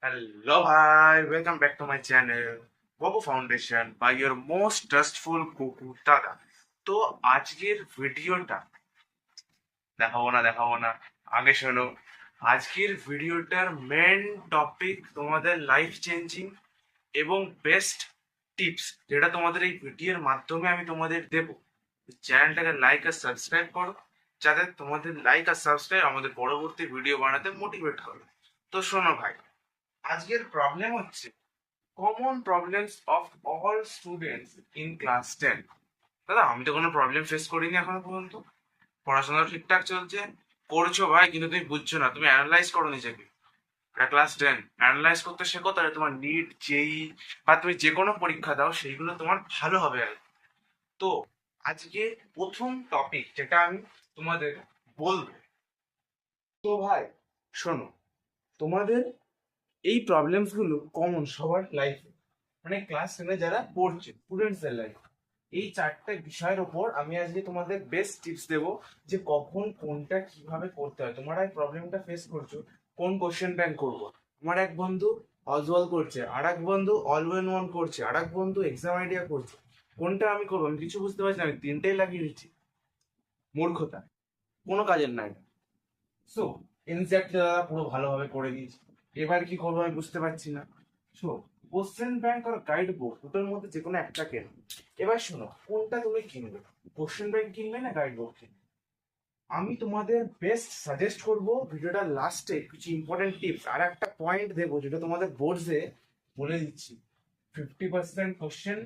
Hello, hi, welcome back to my channel, Bobo Foundation by your most trustful Kuku দাদা। তো আজকের ভিডিওটা দেখাবো না আগে শোনো। আজকের ভিডিওটার মেন টপিক তোমাদের লাইফ চেঞ্জিং এবং বেস্ট টিপস, যেটা তোমাদের এই ভিডিওর মাধ্যমে আমি তোমাদের দেবো। চ্যানেলটাকে লাইক আর সাবস্ক্রাইব করো, যাতে তোমাদের লাইক আর সাবস্ক্রাইব আমাদের পরবর্তী ভিডিও বানাতে মোটিভেট করো। তো শোনো ভাই, আজকের প্রবলেম হচ্ছে common problems of all students in class 10। দাদা, আমি তো কোনো প্রবলেম ফেস করিনি এখনো পর্যন্ত। পড়াশোনা ঠিকঠাক চলছে, করছো ভাই, কিন্তু তুমি বুঝছো না, তুমি অ্যানালাইজ করো নিজেকে। ক্লাস 10 অ্যানালাইজ করতে শেখো, তাহলে তোমার নিট জেই বা তুমি যে কোনো পরীক্ষা দাও, সেইগুলো তোমার ভালো হবে আর কি। তো আজকে প্রথম টপিক যেটা আমি তোমাদের বলবো, তো ভাই শোনো, তোমাদের এই প্রবলেমস গুলো কমন সবার লাইফে, মানে ক্লাস 10 যারা পড়ছে স্টুডেন্টসদের লাইফ। এই চারটে বিষয়ের ওপর আমি আজকে তোমাদের বেস্ট টিপস দেবো, যে কখন কোনটা কিভাবে করতে হয়। তোমরা এই প্রবলেমটা ফেস করছো, কোন কোশ্চেন ব্যাংক করবো। আমার এক বন্ধু অজওয়াল করছে, আর এক বন্ধু অল ইন ওয়ান করছে, আর এক বন্ধু এক্সাম আইডিয়া করছে। কোনটা আমি করবো আমি কিছু বুঝতে পারছি না, আমি তিনটেই লাগিয়ে দিচ্ছি। মূর্খতা, কোনো কাজের নাই। সো এনসিআরটি দাদা পুরো ভালোভাবে করে দিয়েছি, এবার কি করবো আমি বুঝতে পারছি না। সো কোশ্চেন ব্যাংক আর গাইড বুক দুটোর মধ্যে যে কোনো একটা কেন। এবার শোনো, কোনটা তুমি কিনবে, কোশ্চেন ব্যাংক কিনবে না গাইড বুক কিনবে। আমি তোমাদের বেস্ট সাজেস্ট করব ভিডিওটার লাস্টে কিছু ইম্পর্টেন্ট টিপস আর একটা পয়েন্ট দেবো, যেটা তোমাদের বোর্ডসে বলে দিচ্ছি। 50% কোশ্চেন,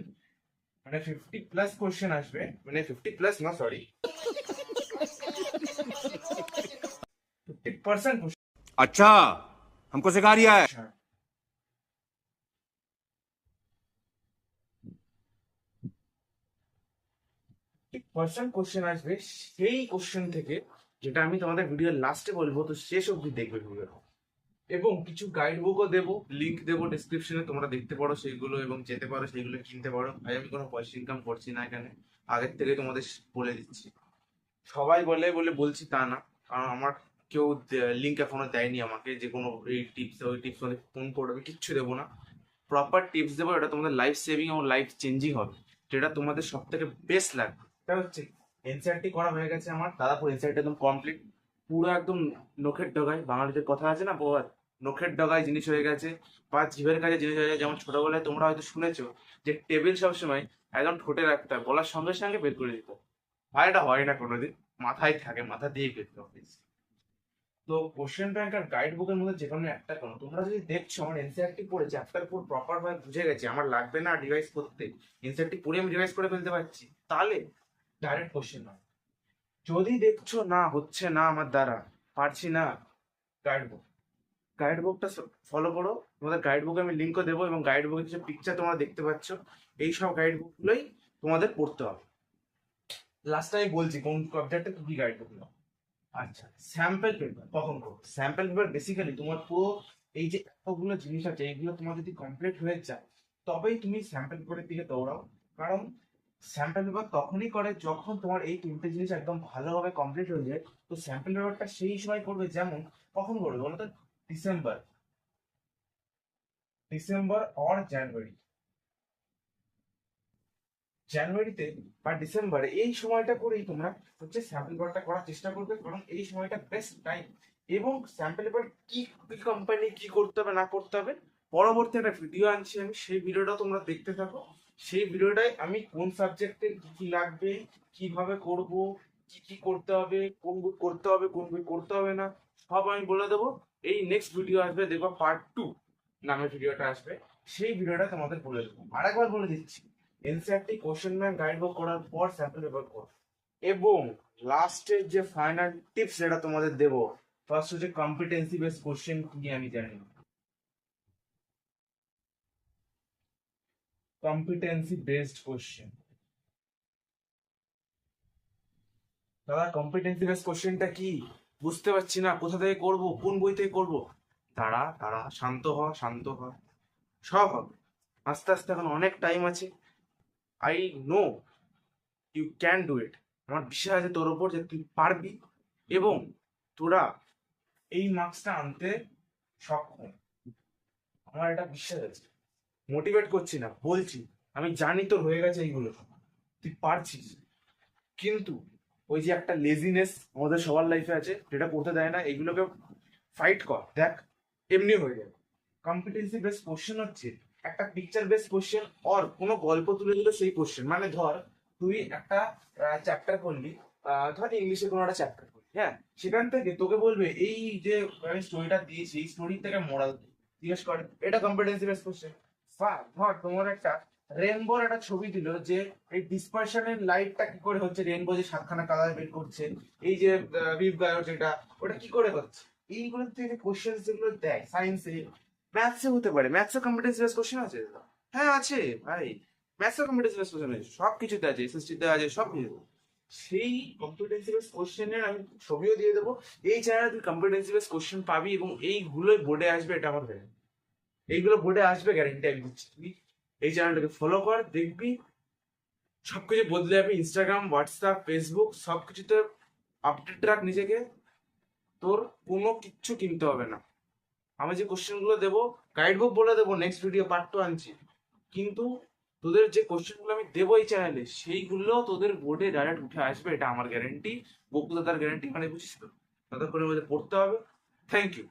মানে 50+ কোশ্চেন আসবে, মানে 50+ না, সরি, 50% अच्छा हमको सिखा रिया है। কোশ্চেন, 50% কোশ্চেন আসবে সেই কোশ্চেন থেকে, যেটা আমি তোমাদের ভিডিওর লাস্টে বলবো, তো শেষ অবধি দেখবে ভিডিও। এবং কিছু গাইড বুকও দেবো, লিংক দেবো ডিসক্রিপশনে, তোমরা দেখতে পারো সেইগুলো এবং যেতে পারো, সেইগুলো কিনতে পারো। ভাই আমি কোনো পয়সা ইনকাম করছি না এখানে, আগের থেকে তোমাদের বলে দিচ্ছি। সবাই বলে বলে বলছি তা না, কারণ আমার কেউ লিঙ্ক এখনো দেয়নি আমাকে, যে কোনো এই টিপস ওই টিপস ফোন করবে, কিচ্ছু দেবো না। প্রপার টিপস দেবো, এটা তোমাদের লাইফ সেভিং এবং লাইফ চেঞ্জিং হবে, যেটা তোমাদের সব থেকে বেস্ট লাগবে। এটা হচ্ছে এনসিআরটি করা হয়ে গেছে আমার দাদা, পুরো এনসিআরটি একদম কমপ্লিট, পুরো একদম নখের ডগায়, বাঙালিদের কথা আছে না প্রবাদ, নখের ডগায় জিনিস হয়ে গেছে, বা জিভের কাছে জিনিস হয়ে গেছে। যেমন ছোটবেলায় তোমরা হয়তো শুনেছো যে টেবিল সবসময় একদম ঠোঁটে রাখতে হয়, বলার সঙ্গে সঙ্গে বের করে দিত। ভাই এটা হয় না কোনোদিন, মাথায় থাকে, মাথা দিয়ে বেরতে হবে। তো কোশ্চেন ব্যাংক আর গাইড বুকের মধ্যে যে কোনো একটা কোনো, তোমরা যদি দেখছো আমার এনসিআরটি পড়ে চ্যাপ্টার পুরো প্রপার ভাবে বুঝে গেছি, আমার লাগবে না রিভাইজ করতে, এনসিআরটি পড়ে আমি রিভাইজ করে ফেলতে পারছি, তাহলে ডাইরেক্ট কোশ্চেন নয়। যদি দেখছো না হচ্ছে না আমার দ্বারা, পারছি না, গাইড বুক, গাইড বুকটা ফলো করো। তোমাদের গাইড বুকে আমি লিঙ্কও দেবো, এবং গাইড বুকের যে পিকচার তোমরা দেখতে পাচ্ছ, এই সব গাইড বুকগুলোই তোমাদের পড়তে হবে। লাস্ট আমি বলছি কোন সাবজেক্টে কি গাইড বুক নাও। আচ্ছা, স্যাম্পল পেপার কখন করবো? স্যাম্পল পেপার বেসিক্যালি তোমার পুরো এই যে এতগুলো জিনিস আছে, এগুলো তোমার যদি কমপ্লিট হয়ে যায়, তবেই তুমি স্যাম্পল পেপারের দিকে দৌড়াও। কারণ স্যাম্পল পেপার তখনই করে যখন তোমার এই তিনটে জিনিস একদম ভালোভাবে কমপ্লিট হয়ে যায়। তো স্যাম্পল পেপারটা সেই সময় করবে, যেমন কখন করবে বলো তো? ডিসেম্বর, ডিসেম্বর অর জানুয়ারি, জানুয়ারিতে বা ডিসেম্বরে, এই সময়টা করেই তোমরা হচ্ছে স্যাম্পল পেপারটা করার চেষ্টা করবে, কারণ এই সময়টা বেস্ট টাইম। এবং স্যাম্পল পেপার কি কি কোম্পানি কি করতে হবে না করতে হবে, পরবর্তী একটা ভিডিও আনছি আমি, সেই ভিডিওটা তোমরা দেখতে থাকো। সেই ভিডিওটায় আমি কোন সাবজেক্টের কি কি লাগবে, কিভাবে করব, কি কি করতে হবে, কোন বই করতে হবে কোন বই করতে হবে না, সব আমি বলে দেবো। এই নেক্সট ভিডিও আসবে, দেখবা পার্ট 2 নামে ভিডিওটা আসবে, সেই ভিডিওটা তোমাদের বলে দেবো। আরেকবার বলে দিচ্ছি, NCERT question bank guide book করার পর স্যাম্পল পেপার করো, এবং লাস্টের যে ফাইনাল টিপস যেটা তোমাদের দেবো, ফার্স্ট হচ্ছে কম্পিটেন্সি বেস কোশ্চেন কি আমি জানি না, কম্পিটেন্সি বেসড কোশ্চেন। দাদা কম্পিটেন্সি বেসড কোশ্চেনটা কি বুঝতে পারছি না, কোথা থেকে করব, কোন বই থেকে করব। তারা তারা শান্ত হ, শান্ত হ, সব হবে আস্তে আস্তে, এখন অনেক টাইম আছে। I know you can do it, আমার বিশ্বাস আছে তোর ওপর যে তুই পারবি, এবং তোরা এই মার্কসটা আনতে সক্ষম। আমার এটা বিশ্বাস আছে, মোটিভেট করছি না, বলছি আমি জানি তোর হয়ে গেছে এইগুলো, তুই পারছিস, কিন্তু ওই যে একটা লেজিনেস আমাদের সবার লাইফে আছে যেটা করতে দেয় না, এইগুলোকে ফাইট কর, দেখ এমনি হয়ে যাবে। কম্পিটেন্সি বেস কোশ্চেন হচ্ছে একটা পিকচার বেস কোশ্চেন, অর কোনো গল্প তুলে দিল সেই কোশ্চেন। মানে ধর তুই একটা চ্যাপ্টার করলি, ধর ইংলিশে কোনো একটা চ্যাপ্টার করলি, হ্যাঁ, সেখান থেকে তোকে বলবে এই যে আমি স্টোরিটা দিয়েছি এই স্টোরি থেকে মোরাল জিজ্ঞেস করে, এটা কম্পিটেন্সি বেস কোশ্চেন। ধর তোমার একটা রেনবোর একটা ছবি দিল যে এই ডিসপারশনের লাইটটা কি করে হচ্ছে, রেনবো যে সাতখানা কালার বের করছে, এই যে বিপ গায়র যেটা, ওটা কি করে হচ্ছে, এইগুলো থেকে কোশ্চেন যেগুলো দেয় সায়েন্সে, ম্যাথসে হতে পারে। ম্যাথসে কম্পিটেন্সি বেস কোশ্চেন আছে? হ্যাঁ আছে ভাই, ম্যাথসে কম্পিটেন্সি বেস কোশ্চেন আছে, সব কিছুতে আছে, এসএসসি তে আছে, সব কিছু। সেই কম্পিটেন্সি বেস কোশ্চেনের আমি ছবিও দিয়ে দেবো। এই চ্যানেলে তুই কম্পিটেন্সি বেস কোশ্চেন পাবি এবং এইগুলোই বোর্ডে আসবে, এটা আমার গ্যারান্টি। এইগুলো বোর্ডে আসবে, গ্যারান্টি আমি দিচ্ছি। তুই এই চ্যানেলটাকে ফলো কর, দেখবি সবকিছু বদলে যাবে। ইনস্টাগ্রাম, হোয়াটসঅ্যাপ, ফেসবুক সবকিছুতে আপডেট রাখ নিজেকে, তোর কোনো কিচ্ছু কিনতে হবে না। আমি যে কোশ্চেন গুলো দেবো, গাইড বুক বলে দেবো, নেক্সট ভিডিও পার্ট 2 আনছি, কিন্তু তোদের যে কোশ্চেন গুলো আমি দেবো এই চ্যানেলে সেইগুলো তোদের বোর্ডে ডাইরেক্ট উঠে আসবে, এটা আমার গ্যারেন্টি। বকুদাদার গ্যারেন্টি, মানে বুঝিস তো, ততক্ষণের মধ্যে পড়তে হবে। Thank you.